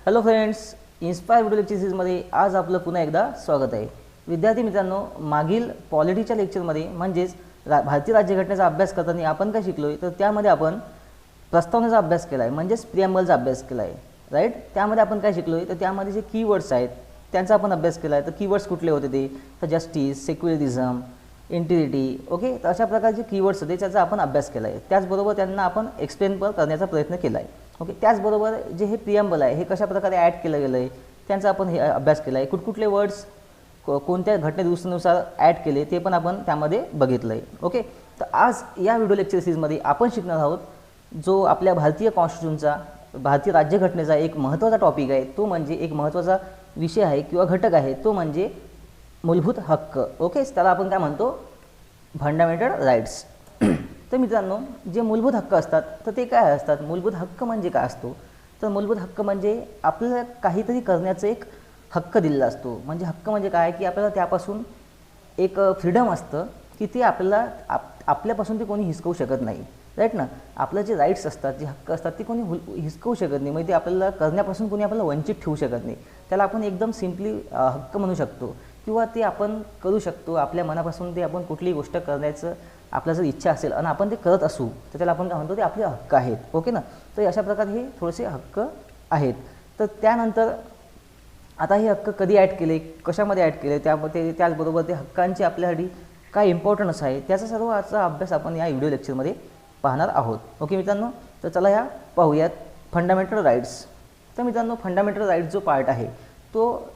Hello friends, inspire video lecture सीरीजमध्ये आज आपलं पुन्हा एकदा स्वागत आहे. विद्यार्थी मित्रांनो, मागील पॉलिटीच्या लेक्चरमध्ये म्हणजेच भारतीय राज्यघटनेचा अभ्यास करताना आपण काय शिकलोय तर त्यामध्ये आपण प्रस्तावनेचा अभ्यास केला आहे, म्हणजेच प्रिॲम्बलचा अभ्यास केला आहे. राईट. त्यामध्ये आपण काय शिकलोय तर त्यामध्ये जे कीवर्ड्स आहेत त्यांचा आपण अभ्यास केला आहे. तर कीवर्ड्स कुठले होते ते तर जस्टिस, सेक्युलरिझम, इंटिग्रिटी. ओके, तर अशा प्रकारचे कीवर्ड्स होते त्याचा आपण अभ्यास केला आहे. त्याचबरोबर त्यांना आपण एक्सप्लेन पण करण्याचा प्रयत्न केला आहे. ओके, त्याचबरोबर जे हे प्रिॲम्बल आहे हे कशा प्रकारे ॲड केलं गेलं आहे त्यांचा आपण हे अभ्यास केला आहे. कुठकुठले वर्ड्स कोणत्या घटनेदुरुस्तीनुसार ॲड केले ते पण आपण त्यामध्ये बघितलं आहे. ओके, तर आज या व्हिडिओ लेक्चर सीरीजमध्ये आपण शिकणार आहोत जो आपल्या भारतीय कॉन्स्टिट्यूशनचा, भारतीय राज्यघटनेचा एक महत्त्वाचा टॉपिक आहे. तो म्हणजे एक महत्त्वाचा विषय आहे किंवा घटक आहे, तो म्हणजे मूलभूत हक्क. ओके, त्याला आपण काय म्हणतो, फंडामेंटल राईट्स. तर मित्रांनो, जे मूलभूत हक्क असतात तर ते काय असतात? मूलभूत हक्क म्हणजे काय असतो तर मूलभूत हक्क म्हणजे आपल्याला काहीतरी करण्याचं एक हक्क दिलेला असतो. म्हणजे हक्क म्हणजे काय की आपल्याला त्यापासून एक फ्रीडम असतं की ते आपल्याला आपल्यापासून ते कोणी हिसकवू शकत नाही. राईट ना. आपलं जे राईट्स असतात, जे हक्क असतात ते कोणी हिसकवू शकत नाही. म्हणजे ते आपल्याला करण्यापासून कोणी आपल्याला वंचित ठेवू शकत नाही. त्याला आपण एकदम सिम्पली हक्क म्हणू शकतो किंवा ते आपण करू शकतो. आपल्या मनापासून ते आपण कुठलीही गोष्ट करण्याचं आपल्याला जर इच्छा असेल आणि आपण ते करत असू तर त्याला आपण काय म्हणतो, ते आपले हक्क आहेत. ओके ना. तर अशा प्रकारे हे थोडेसे हक्क आहेत. तर त्यानंतर आता हे हक्क कधी ॲड केले, कशामध्ये ॲड केले, त्याचबरोबर ते हक्कांची आपल्यासाठी काय इम्पॉर्टन्स आहे त्याचा सर्व आजचा अभ्यास आपण या व्हिडिओ लेक्चरमध्ये पाहणार आहोत. ओके मित्रांनो, तर चला ह्या पाहूयात फंडामेंटल राईट्स. तर मित्रांनो, फंडामेंटल राईट्स जो पार्ट आहे तो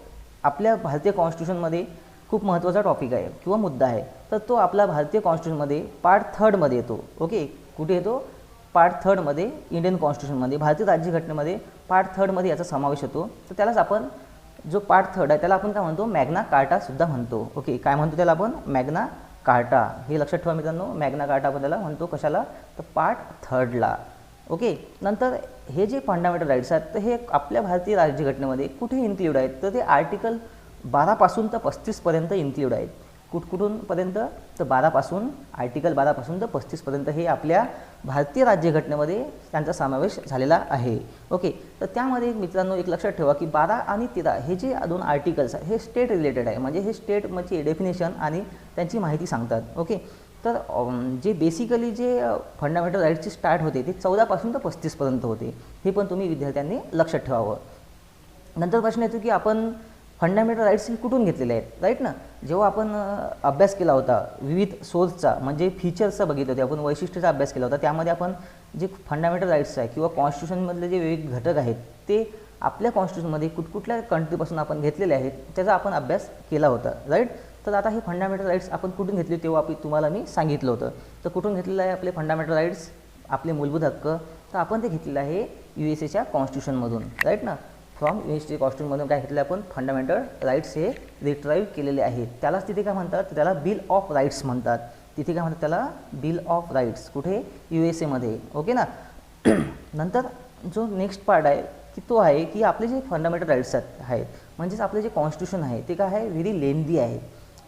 आपल्या भारतीय कॉन्स्टिट्यूशनमध्ये खूप महत्त्वाचा टॉपिक आहे किंवा मुद्दा आहे. तर तो आपला भारतीय कॉन्स्टिट्यूशनमध्ये पार्ट 3मध्ये येतो. ओके, कुठे येतो? पार्ट 3मध्ये, इंडियन कॉन्स्टिट्यूशनमध्ये, भारतीय राज्यघटनेमध्ये पार्ट 3मध्ये याचा समावेश होतो. तर त्यालाच आपण, जो पार्ट 3 आहे त्याला आपण काय म्हणतो, मॅग्ना कार्टासुद्धा म्हणतो. ओके, काय म्हणतो त्याला आपण? Magna carta. हे लक्षात ठेवा मित्रांनो, मॅग्ना कार्टा आपण त्याला म्हणतो. कशाला? तर पार्ट 3ला. ओके, नंतर हे जे फंडामेंटल राईट्स आहेत तर हे आपल्या भारतीय राज्यघटनेमध्ये कुठे इन्क्ल्यूड आहेत तर ते आर्टिकल 12पासून तर 35पर्यंत इन्क्ल्यूड आहेत. कुठूनपर्यंत तर 12पासून, आर्टिकल 12पासून तर 35पर्यंत हे आपल्या भारतीय राज्यघटनेमध्ये त्यांचा समावेश झालेला आहे. ओके, तर त्यामध्ये मित्रांनो एक लक्षात ठेवा की 12 आणि 13 हे जे दोन आर्टिकल्स आहे हे स्टेट रिलेटेड आहे. म्हणजे हे स्टेटमध्ये डेफिनेशन आणि त्यांची माहिती सांगतात. ओके, तर जे बेसिकली जे फंडामेंटल राईट्सची स्टार्ट होते ते 14पासून तर 35पर्यंत होते. हे पण तुम्ही विद्यार्थ्यांनी लक्षात ठेवावं. नंतर प्रश्न येतो की आपण फंडामेंटल राईट्स कुठून घेतलेले आहेत. राईट ना. जेव्हा आपण अभ्यास केला होता विविध सोर्सचा, म्हणजे फीचर्सचा बघितलं होते आपण, वैशिष्ट्याचा अभ्यास केला होता, त्यामध्ये आपण जे फंडामेंटल राईट्स आहे किंवा कॉन्स्टिट्यूशनमधले जे विविध घटक आहेत ते आपल्या कॉन्स्टिट्यूशनमध्ये कुठल्या कंट्रीपासून आपण घेतलेले आहेत त्याचा आपण अभ्यास केला होता. राईट. तर आता हे फंडामेंटल राईट्स आपण कुठून घेतले तेव्हा तुम्हाला मी सांगितलं होतं. तर कुठून घेतलेलं आहे आपले फंडामेंटल राईट्स, आपले मूलभूत हक्क? तर आपण ते घेतलेलं आहे USA कॉन्स्टिट्यूशनमधून. राईट ना. फ्रॉम USA कॉन्स्टिट्यूशनमधून काय घेतलं आपण, फंडामेंटल राईट्स हे रिट्राईव्ह केलेले आहेत. त्यालाच तिथे काय म्हणतात, त्याला बिल ऑफ राईट्स म्हणतात. तिथे काय म्हणतात त्याला, बिल ऑफ राईट्स. कुठे? USAमध्ये. ओके ना. नंतर जो नेक्स्ट पार्ट आहे की तो आहे की आपले जे फंडामेंटल राईट्स आहेत म्हणजेच आपले जे कॉन्स्टिट्यूशन आहे ते काय आहे, व्हेरी लेंदी आहे.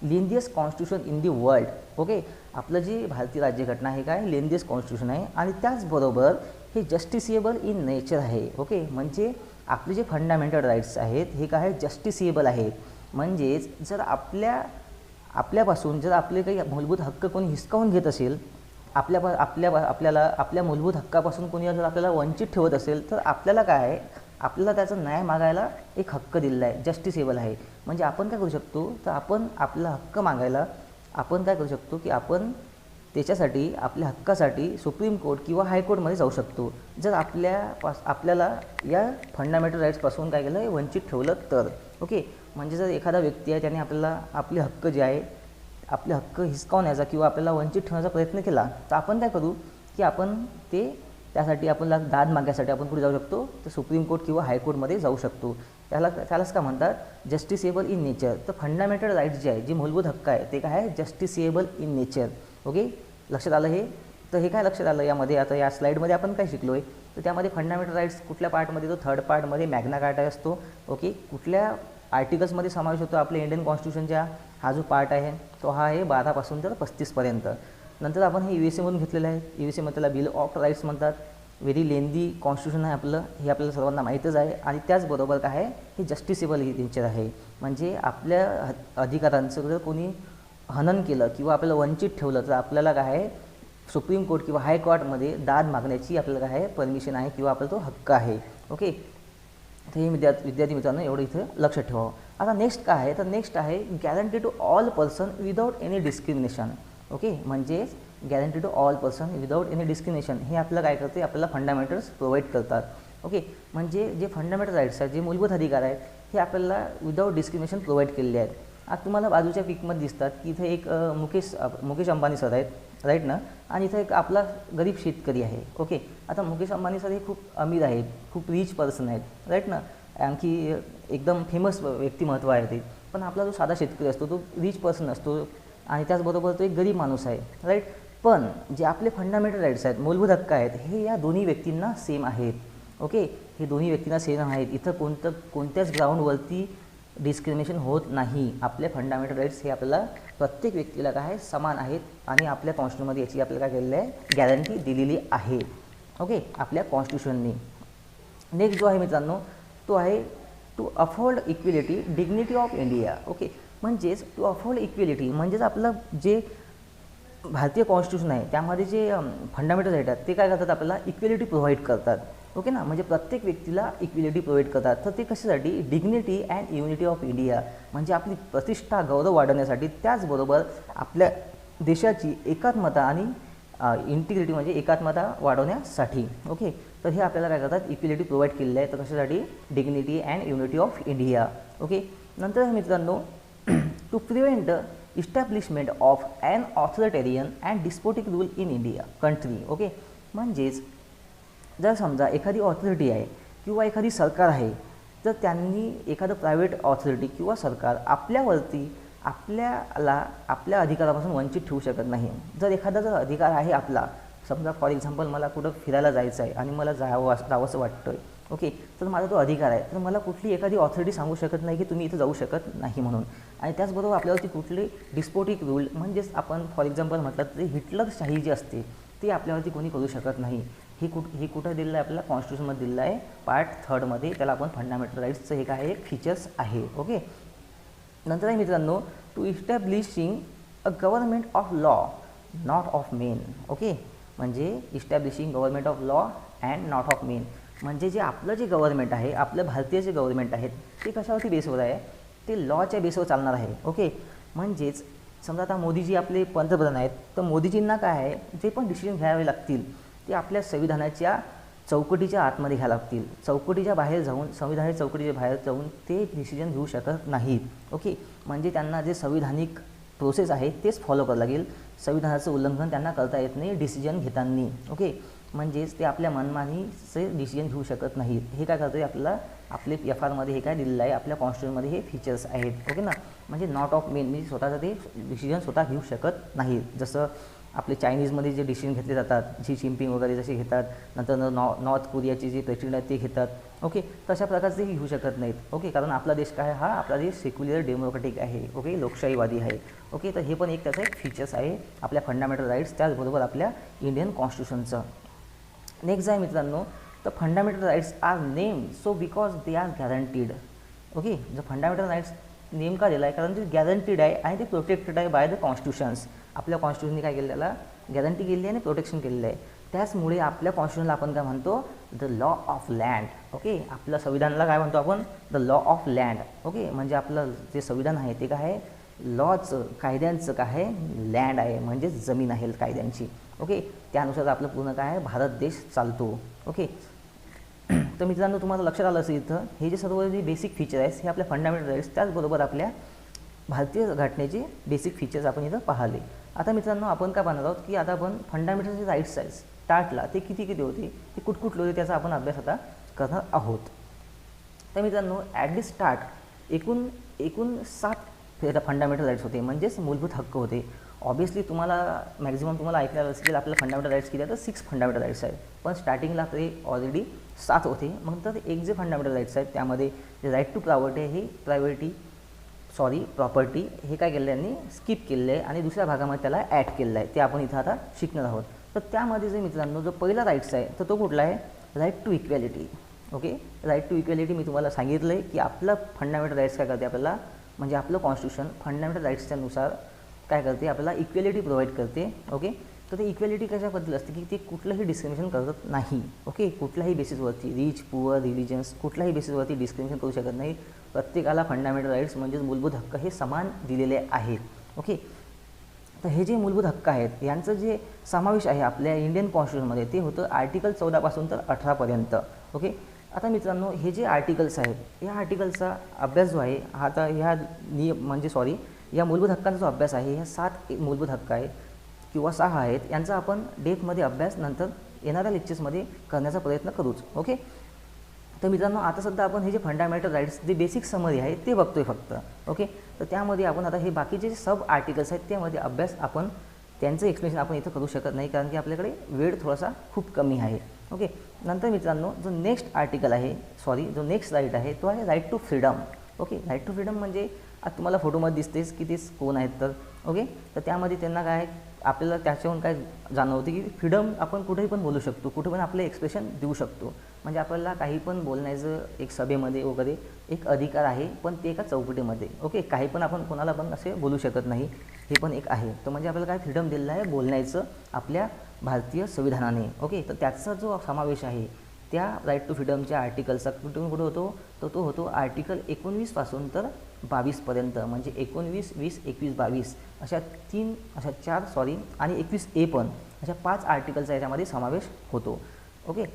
Lengthiest constitution in the world. Okay, आपलं जे भारतीय राज्यघटना आहे काय, लेंदियस्ट कॉन्स्टिट्यूशन आहे. आणि त्याचबरोबर हे जस्टिसिएबल इन नेचर आहे. ओके, म्हणजे आपले जे फंडामेंटल राईट्स आहेत हे काय आहे, जस्टिसिएबल आहेत. म्हणजेच जर आपल्यापासून जर आपले काही मूलभूत हक्क कोणी हिसकावून घेत असेल, आपल्याला आपल्या मूलभूत हक्कापासून कोणी जर आपल्याला वंचित ठेवत असेल तर आपल्याला काय आहे, आपल्याला त्याचा न्याय मागायला एक हक्क दिलेला आहे, जस्टिसिएबल आहे. म्हणजे आपण काय करू शकतो तर आपण आपला हक्क मागायला आपण काय करू शकतो की आपण त्याच्यासाठी, आपल्या हक्कासाठी सुप्रीम कोर्ट किंवा हायकोर्टमध्ये जाऊ शकतो जर आपल्याला या फंडामेंटल राईट्सपासून काय केलं, वंचित ठेवलं तर. ओके, म्हणजे जर एखादा व्यक्ती आहे त्याने आपल्याला आपले हक्क जे आहे, आपले हक्क हिसकावण्याचा किंवा आपल्याला वंचित ठेवण्याचा प्रयत्न केला तर आपण काय करू की आपण त्यासाठी आपल्याला दाद मागण्यासाठी आपण कुठे जाऊ शकतो तर सुप्रीम कोर्ट किंवा हायकोर्टमध्ये जाऊ शकतो. त्यालाच काय म्हणतात, जस्टिसिएबल इन नेचर. तर फंडामेंटल राईट्स जे आहे, जे मूलभूत हक्क आहे ते काय आहे, जस्टिसिएबल इन नेचर. ओके, लक्षात आलं हे? तर हे काय लक्षात आलं यामध्ये? आता या स्लाईडमध्ये आपण काय शिकलो आहे तर त्यामध्ये फंडामेंटल राईट्स कुठल्या पार्टमध्ये येतो, 3rd पार्टमध्ये मॅग्ना कार्टा असतो. ओके, कुठल्या आर्टिकल्समध्ये समावेश होतो आपल्या इंडियन कॉन्स्टिट्यूशनच्या? हा जो पार्ट आहे तो हा आहे 12पासून तर 35पर्यंत. नंतर आपण हे USA मधून घेतलेलं आहे. USA मध्ये त्याला बिल ऑफ राईट्स म्हणतात. व्हेरी लेंदी कॉन्स्टिट्यूशन आहे आपलं, हे आपल्याला सर्वांना माहीतच आहे. आणि त्याचबरोबर काय आहे, हे जस्टिसेबल नेचर आहे. म्हणजे आपल्या अधिकारांचं जर कोणी हनन केलं किंवा आपल्याला वंचित ठेवलं तर आपल्याला काय आहे, सुप्रीम कोर्ट किंवा हायकोर्टमध्ये दाद मागण्याची आपल्याला काय आहे परमिशन आहे किंवा आपला तो हक्क आहे. ओके, तर हे विद्यार्थी मित्रांनो एवढं इथं लक्षात ठेवावं. आता नेक्स्ट काय आहे, तर नेक्स्ट आहे guarantee to all person without any discrimination. Okay, म्हणजे guarantee to all person without any discrimination हे आपल्याला काय करते, आपल्याला फंडामेंटल्स प्रोव्हाइड करतात. ओके, म्हणजे जे फंडामेंटल राईट्स आहेत, जे मूलभूत अधिकार आहेत, हे आपल्याला विदाउट डिस्क्रिमिनेशन प्रोव्हाइड केलेले आहेत. आता तुम्हाला बाजूच्या पिकमध्ये दिसतात की इथे एक मुकेश अंबानी सर आहेत, राईट ना, आणि इथं एक आपला गरीब शेतकरी आहे. ओके, आता मुकेश अंबानी सर हे खूप अमीर आहेत, खूप रिच पर्सन आहेत, राईट ना, आणखी एकदम फेमस व्यक्तिमत्व आहे ते. पण आपला जो साधा शेतकरी असतो तो रिच पर्सन असतो आणि त्याचबरोबर तो एक गरीब माणूस आहे, राईट. पण जे आपले फंडामेंटल राईट्स आहेत, मूलभूत हक्क आहेत, हे या दोन्ही व्यक्तींना सेम आहेत. ओके, हे दोन्ही व्यक्तींना सेम आहेत. इथं कोणत्याच ग्राउंडवरती डिस्क्रिमिनेशन होत नाही. आपले फंडामेंटल राईट्स हे आपल्याला प्रत्येक व्यक्तीला काय आहे समान आहेत आणि आपल्या कॉन्स्टिट्यूशनमध्ये याची आपल्याला काय केलेलं आहे गॅरंटी दिलेली आहे. ओके, आपल्या कॉन्स्टिट्यूशननी. नेक्स्ट जो आहे मित्रांनो तो आहे to afford equality dignity of India. Okay, म्हणजेच टू अफोर्ड इक्विलिटी म्हणजेच आपलं जे भारतीय कॉन्स्टिट्यूशन आहे त्यामध्ये जे फंडामेंटल राईट आहेत ते काय करतात, आपल्याला इक्विलिटी प्रोव्हाइड करतात. ओके ना, म्हणजे प्रत्येक व्यक्तीला इक्विलिटी प्रोव्हाइड करतात. तर ते कशासाठी, dignity and unity of India, म्हणजे आपली प्रतिष्ठा गौरव वाढवण्यासाठी, त्याचबरोबर आपल्या देशाची एकात्मता आणि इंटिग्रिटी म्हणजे एकात्मता वाढवण्यासाठी. ओके, तर हे आपल्याला काय करतात इक्विलिटी प्रोव्हाइड केलेलं आहे. तर कशासाठी, dignity and unity of India. Okay, नंतर मित्रांनो to prevent establishment of an authoritarian and despotic rule in India country. Okay, म्हणजेच जर समजा एखादी ऑथॉरिटी आहे किंवा एखादी सरकार आहे, तर त्यांनी एखादं प्रायव्हेट ऑथॉरिटी किंवा सरकार आपल्यावरती आपल्या अधिकारापासून वंचित ठेवू शकत नाही. जर अधिकार आहे आपला, समजा फॉर एक्झाम्पल मला कुठं फिरायला जायचं आहे आणि मला जावंसं वाटतं आहे. ओके, तर माझा तो अधिकार आहे, तर मला कुठली एखादी ऑथॉरिटी सांगू शकत नाही की तुम्ही इथं जाऊ शकत नाही म्हणून. आणि त्याचबरोबर आपल्यावरती कुठले डिस्पोटिक रूल म्हणजेच आपण फॉर एक्झाम्पल म्हटलं तर हिटलरशाही जी असते ती आपल्यावरती कोणी करू शकत नाही. हे कुठं दिलेलं आहे, आपल्याला कॉन्स्टिट्यूशनमध्ये दिलेलं आहे पार्ट 3 मध्ये. त्याला आपण फंडामेंटल राईट्सचं हे काय एक फीचर्स आहे. ओके, नंतर आहे मित्रांनो to establishing a government of law not of men. Okay, म्हणजे establishing government of law and not of men, म्हणजे जे आपलं जे गव्हर्नमेंट आहे, आपलं भारतीय जे गव्हर्नमेंट आहेत ते कशावरती बेसवर आहे, ते लॉच्या बेसवर चालणार आहे. ओके, म्हणजेच समजा आता मोदीजी आपले पंतप्रधान आहेत, तर मोदीजींना काय आहे जे पण डिसिजन घ्यावे लागतील ते आपल्या संविधानाच्या चौकटीच्या आतमध्ये घ्यावे लागतील. संविधानाच्या बाहेर जाऊन ते डिसिजन घेऊ शकत नाहीत. ओके, म्हणजे त्यांना जे संविधानिक प्रोसेस आहे तेच फॉलो करावं लागेल. संविधानाचं उल्लंघन त्यांना करता येत नाही डिसिजन घेताना. ओके, म्हणजेच ते आपल्या मनमानीचे डिसिजन घेऊ शकत नाहीत. हे काय करतं आपल्याला आपले FRमध्ये हे काय दिलेलं आहे, आपल्या कॉन्स्टिट्यूशनमध्ये हे फीचर्स आहेत. ओके ना, म्हणजे नॉट ऑफ मेन म्हणजे स्वतःचं ते डिसिजन स्वतः घेऊ शकत नाहीत. जसं आपले चायनीजमध्ये जे डिसिजन घेतले जातात, झी जिनपिंग वगैरे जसे घेतात, नंतर नॉर्थ कोरियाचे जे प्रेसिडेंट आहेत ते घेतात. ओके, तशा प्रकारचे घेऊ शकत नाहीत. ओके, कारण आपला देश काय हा आपला देश सेक्युलर डेमोक्रेटिक आहे. ओके, लोकशाहीवादी आहे. ओके, तर हे पण एक त्याचा एक फीचर्स आहे आपल्या फंडामेंटल राईट्स, त्याचबरोबर आपल्या इंडियन कॉन्स्टिट्यूशनचं. नेक्स्ट आहे मित्रांनो तर fundamental rights are name so because they are guaranteed. Okay, जर फंडामेंटल राईट्स नेम का दिला आहे कारण ते गॅरंटीड आहे आणि ते प्रोटेक्टेड आहे बाय द कॉन्स्टिट्यूशन्स. आपल्या कॉन्स्टिट्यूशनने काय केलं, त्याला गॅरंटी केलेली आहे आणि प्रोटेक्शन केलेलं आहे. त्याचमुळे आपल्या कॉन्स्टिट्यूशनला आपण काय म्हणतो, the law of land. Okay, आपल्या संविधानाला काय म्हणतो आपण, the law of land. Okay, म्हणजे आपलं जे संविधान आहे ते काय आहे, लॉचं कायद्यांचं काय आहे, लँड आहे म्हणजे जमीन आहे कायद्यांची. ओके, त्यानुसार आपलं पूर्ण काय आहे भारत देश चालतो. ओके, तर मित्रांनो तुम्हाला लक्षात आलं असेल इथं हे जे सर्व जे बेसिक फीचर आहेत हे आपल्या फंडामेंटल राईट्स त्याचबरोबर आपल्या भारतीय घटनेचे बेसिक फीचर्स आपण इथं पाहिले. आता मित्रांनो आपण काय पाहणार आहोत की आता आपण फंडामेंटल जे राईट्स आहेत स्टार्टला ते किती होते, ते कुठले होते त्याचा आपण अभ्यास आता करणार आहोत. तर मित्रांनो ॲट द स्टार्ट एकूण 7 फंडामेंटल राईट्स होते, म्हणजेच मूलभूत हक्क होते. ऑब्वियसली तुम्हाला मॅक्झिमम तुम्हाला ऐकलं असेल आपल्या फंडामेंटल राईट्स किती तर 6 फंडामेंटल राईट्स आहेत, पण स्टार्टिंगला ते ऑलरेडी 7 होते. मग तर एक जे फंडामेंटल राईट्स आहेत त्यामध्ये जे राईट टू प्रॉपर्टी हे प्रॉपर्टी हे काय केलं यांनी स्किप केलेलं आहे आणि दुसऱ्या भागामध्ये त्याला ॲड केलेलं आहे. ते आपण इथं आता शिकणार आहोत. तर त्यामध्ये जे मित्रांनो जो पहिला राईट्स आहे तर तो कुठला आहे, right to equality. Okay, right to equality मी तुम्हाला सांगितलं आहे की आपलं फंडामेंटल राईट्स काय करते आपल्याला, म्हणजे आपलं कॉन्स्टिट्यूशन फंडामेंटल राईट्सच्या नुसार काय करते, आपल्याला इक्वॅलिटी प्रोव्हाइड करते. ओके, तर ते इक्वॅलिटी कशाबद्दल असते की ते कुठलंही डिस्क्रिमिनेशन करत नाही. ओके, कुठल्याही बेसिसवरती रिच पुअर रिलिजन्स कुठल्याही बेसिसवरती डिस्क्रिमिनेशन करू शकत नाही. प्रत्येकाला फंडामेंटल राईट्स म्हणजेच मूलभूत हक्क हे समान दिलेले आहेत. ओके, तर हे जे मूलभूत हक्क आहेत यांचं जे समावेश आहे आपल्या इंडियन कॉन्स्टिट्यूशनमध्ये ते होतं आर्टिकल 14 पासून तर 18पर्यंत. ओके, आता मित्रांनो हे जे आर्टिकल्स आहेत या आर्टिकलचा अभ्यास जो आहे हा आता ह्या या मूलभूत हक्कांचा जो अभ्यास आहे ह्या 7 मूलभूत हक्क आहेत किंवा 6 आहेत यांचा आपण डेप्थमध्ये अभ्यास नंतर येणाऱ्या लेक्चर्समध्ये करण्याचा प्रयत्न करूच. ओके, तर मित्रांनो आता सध्या आपण हे जे फंडामेंटल राईट्स जे बेसिक समरी आहे ते बघतोय फक्त. ओके, तर त्यामध्ये आपण आता हे बाकीचे जे सब आर्टिकल्स आहेत त्यामध्ये अभ्यास आपण त्यांचं एक्सप्लेनेशन आपण इथं करू शकत नाही कारण की आपल्याकडे वेळ थोडासा खूप कमी आहे. ओके, नंतर मित्रांनो जो नेक्स्ट आर्टिकल आहे जो नेक्स्ट राईट आहे तो आहे right to freedom. Okay, right to freedom म्हणजे आता तुम्हाला फोटोमध्ये दिसतेच की ते कोण आहेत तर. ओके, तर त्यामध्ये त्यांना काय आपल्याला त्याच्याहून काय जाणवते की फ्रीडम आपण कुठेही पण बोलू शकतो, कुठे पण आपले एक्सप्रेशन देऊ शकतो. म्हणजे आपल्याला काही पण बोलण्याचं एक सभेमध्ये वगैरे एक अधिकार आहे पण ते एका चौकटीमध्ये. ओके, काही पण आपण कोणाला पण असे बोलू शकत नाही, हे पण एक आहे. तर म्हणजे आपल्याला काय फ्रीडम दिलेलं आहे बोलण्याचं आपल्या भारतीय संविधानाने. ओके, तर त्याचा जो समावेश आहे त्या राईट टू फ्रीडमच्या आर्टिकलचा कुठे होतो तर तो होतो आर्टिकल 19 पासून तर 22पर्यंत. म्हणजे 19, 20, 21, 22 अशा 4 आणि 21A पण अशा 5 आर्टिकलचा याच्यामध्ये समावेश होतो. ओके,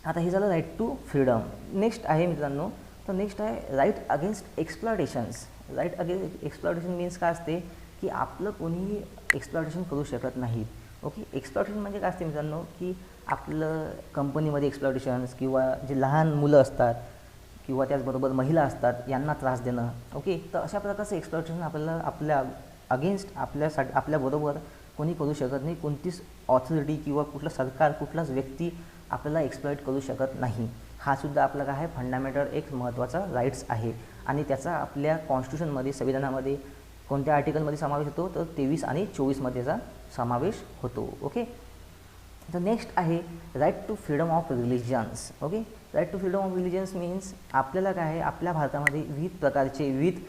आता हे झालं राईट टू फ्रीडम. नेक्स्ट आहे मित्रांनो, तर नेक्स्ट आहे right against exploitations. Right against exploitation means काय असते की आपलं कोणीही एक्सप्लॉयटेशन करू शकत नाहीत. ओके, एक्सप्लॉयटेशन म्हणजे काय असते मित्रांनो की आपलं कंपनीमध्ये एक्सप्लॉयटेशन्स किंवा जे लहान मुलं असतात किंवा त्याचबरोबर महिला असतात यांना त्रास देणं. ओके, तर अशा प्रकारचं एक्सप्लॉयटेशन आपल्याला आपल्या अगेन्स्ट आपल्याबरोबर कोणी करू शकत नाही. कोणतीच ऑथॉरिटी किंवा कुठलं सरकार कुठलाच व्यक्ती आपल्याला एक्सप्लॉइट करू शकत नाही. हा सुद्धा आपला काय आहे फंडामेंटल एक महत्त्वाचा राईट्स आहे आणि त्याचा आपल्या कॉन्स्टिट्यूशनमध्ये संविधानामध्ये कोणत्या आर्टिकलमध्ये समावेश होतो तर 23 आणि 24मध्ये त्याचा समावेश होतो. ओके, तर नेक्स्ट आहे right to freedom of religions. Okay, right to freedom of religions means आपल्याला काय आहे आपल्या भारतामध्ये विविध प्रकारचे विविध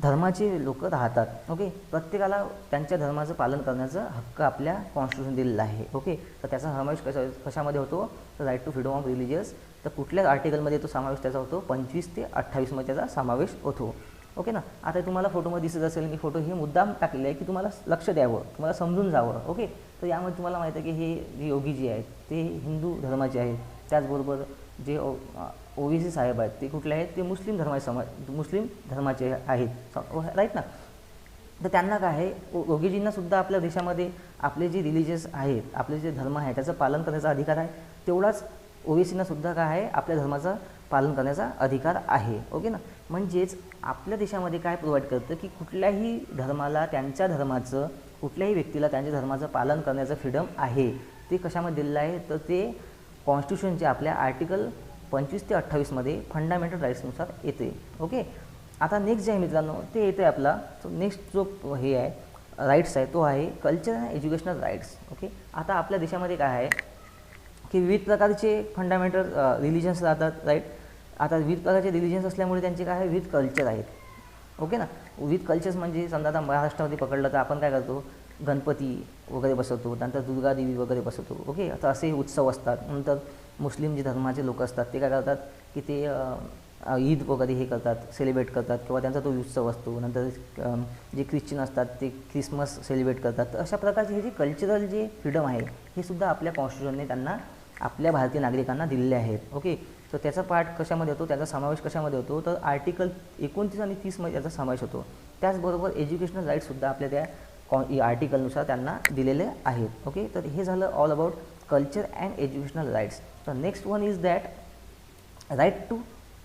धर्माचे लोक राहतात. ओके, प्रत्येकाला त्यांच्या धर्माचं पालन करण्याचा हक्क आपल्या कॉन्स्टिट्यूशन दिलेला आहे. ओके, तर त्याचा समावेश कशामध्ये होतो तर right to freedom of religious. तर कुठल्याच आर्टिकलमध्ये तो समावेश त्याचा होतो 25 ते 28मध्ये त्याचा समावेश होतो. ओके ना, आता तुम्हाला फोटोमध्ये दिसत असेल मी फोटो हे मुद्दाम टाकलेले आहे की तुम्हाला लक्ष द्यावं, तुम्हाला समजून जावं. ओके, तर यामध्ये तुम्हाला माहिती आहे की हे जे योगी जी आहेत ते हिंदू धर्माचे आहेत. त्याचबरोबर जे OBC साहेब आहेत ते कुठले आहेत ते मुस्लिम धर्माचे आहेत. राईट ना, तर त्यांना काय आहे योगीजींनासुद्धा आपल्या देशामध्ये आपले जे रिलिजियस आहेत आपले जे धर्म आहे त्याचं पालन करण्याचा अधिकार आहे. तेवढाच OBCनासुद्धा काय आहे आपल्या धर्माचं पालन करण्याचा अधिकार आहे. ओके ना, म्हणजेच आपल्या देशामध्ये काय प्रोव्हाइड करतं की कुठल्याही धर्माला त्यांच्या धर्माचं कुठल्याही व्यक्तीला त्यांच्या धर्माचं पालन करण्याचं फ्रीडम आहे. ते कशामध्ये दिलेलं आहे तर ते कॉन्स्टिट्यूशनच्या आपल्या आर्टिकल 25 ते 28मध्ये फंडामेंटल राईट्सनुसार येते. ओके, आता नेक्स्ट जे आहे मित्रांनो ते येते आपला तो नेक्स्ट जो हे आहे राईट्स आहे तो आहे culture and educational rights. Okay, आता आपल्या देशामध्ये काय आहे की विविध प्रकारचे फंडामेंटल रिलिजन्स राहतात. राईट, आता विविध प्रकारचे रिलिजन्स असल्यामुळे त्यांचे काय आहे विविध कल्चर आहेत. ओके ना, विविध कल्चर्स म्हणजे समजा आता महाराष्ट्रामध्ये पकडलं तर आपण काय करतो गणपती वगैरे बसवतो, नंतर दुर्गादेवी वगैरे बसवतो. ओके, आता असे उत्सव असतात. नंतर मुस्लिम जे धर्माचे लोक असतात ते काय करतात की ते ईद वगैरे हे करतात सेलिब्रेट करतात किंवा त्यांचा तो उत्सव असतो. नंतर जे ख्रिश्चन असतात ते ख्रिसमस सेलिब्रेट करतात. तर अशा प्रकारचे हे जे कल्चरल जे फ्रीडम आहे हे सुद्धा आपल्या कॉन्स्टिट्यूशनने त्यांना आपल्या भारतीय नागरिकांना दिलेले आहेत. ओके, तर त्याचा पार्ट कशामध्ये होतो त्याचा समावेश कशामध्ये होतो तर आर्टिकल 29 आणि 30मध्ये त्याचा समावेश होतो. त्याचबरोबर एज्युकेशनल राईट्ससुद्धा आपल्या त्या आर्टिकलनुसार त्यांना दिलेले आहेत. ओके, तर हे झालं all about culture and educational rights. तर next one is that right to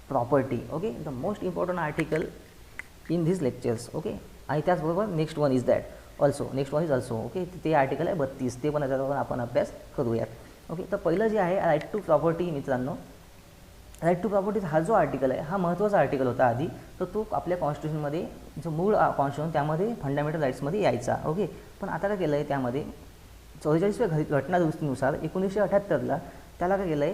property. Okay, the most important article in this lectures. Okay, आणि त्याचबरोबर next one is also. Okay, ते आर्टिकल आहे 32. ते पण याच्यावर आपण अभ्यास करूयात. ओके, तर पहिलं जे आहे राईट टू प्रॉपर्टी मित्रांनो, राईट टू प्रॉपर्टी हा जो आर्टिकल आहे हा महत्त्वाचा आर्टिकल होता आधी. तर तो आपल्या कॉन्स्टिट्यूशनमध्ये जो मूळ कॉन्स्टिट्यूशन त्यामध्ये फंडामेंटल राईट्समध्ये यायचा. ओके, पण आता काय केलं आहे त्यामध्ये 44व्या घटना दुरुस्तीनुसार 1978ला त्याला काय केलं आहे,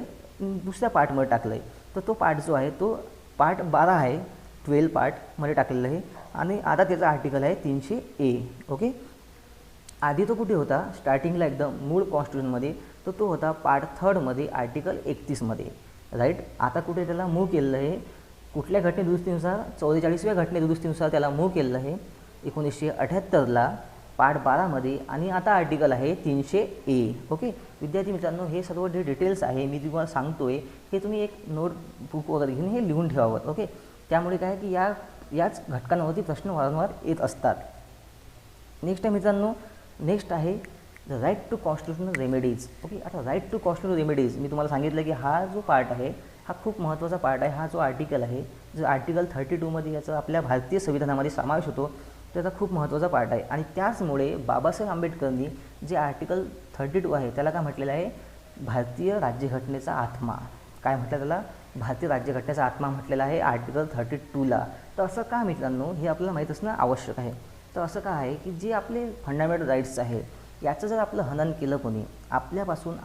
दुसऱ्या पार्टमध्ये टाकलं आहे. तर तो पार्ट जो आहे तो पार्ट 12 आहे, 12 पार्टमध्ये टाकलेलं आहे. आणि आता त्याचा आर्टिकल आहे 300A. ओके, आधी तो कुठे होता, स्टार्टिंगला एकदम मूळ कॉन्स्टिट्यूशनमध्ये, तर तो होता पार्ट 3मध्ये आर्टिकल 31मध्ये. राईट, आता कुठे त्याला मूव्ह केलेलं आहे, कुठल्या घटनेदुरुस्तीनुसार, 44व्या घटनेदुरुस्तीनुसार त्याला मूव्ह केलेलं आहे 1978ला पार्ट 12मध्ये. आणि आता आर्टिकल आहे 300A. ओके विद्यार्थी मित्रांनो, हे सर्व जे डिटेल्स आहे मी तुम्हाला सांगतो आहे, हे तुम्ही एक नोटबुक वगैरे घेऊन हे लिहून ठेवावं. ओके, त्यामुळे काय की याच घटकांवरती प्रश्न वारंवार येत असतात. नेक्स्ट आहे मित्रांनो, नेक्स्ट आहे the right to constitutional remedies. Okay, आता राईट टू कॉन्स्टिट्यूशनल रेमेडीज मी तुम्हाला सांगितलं की हा जो पार्ट आहे हा खूप महत्त्वाचा पार्ट आहे. हा जो आर्टिकल आहे, जो आर्टिकल 32मध्ये याचा आपल्या भारतीय संविधानामध्ये समावेश होतो, त्याचा खूप महत्त्वाचा पार्ट आहे. आणि त्याचमुळे बाबासाहेब आंबेडकरांनी जे आर्टिकल 32 आहे त्याला काय म्हटलेलं आहे, भारतीय राज्यघटनेचा आत्मा. काय म्हटलं त्याला, भारतीय राज्यघटनेचा आत्मा म्हटलेला आहे आर्टिकल 32ला. तर असं का मित्रांनो, हे आपल्याला माहीत असणं आवश्यक आहे. तर असं का आहे की जे आपले फंडामेंटल राईट्स आहे याचं जर आपलं हनन केलं कोणी, आपल्यापासून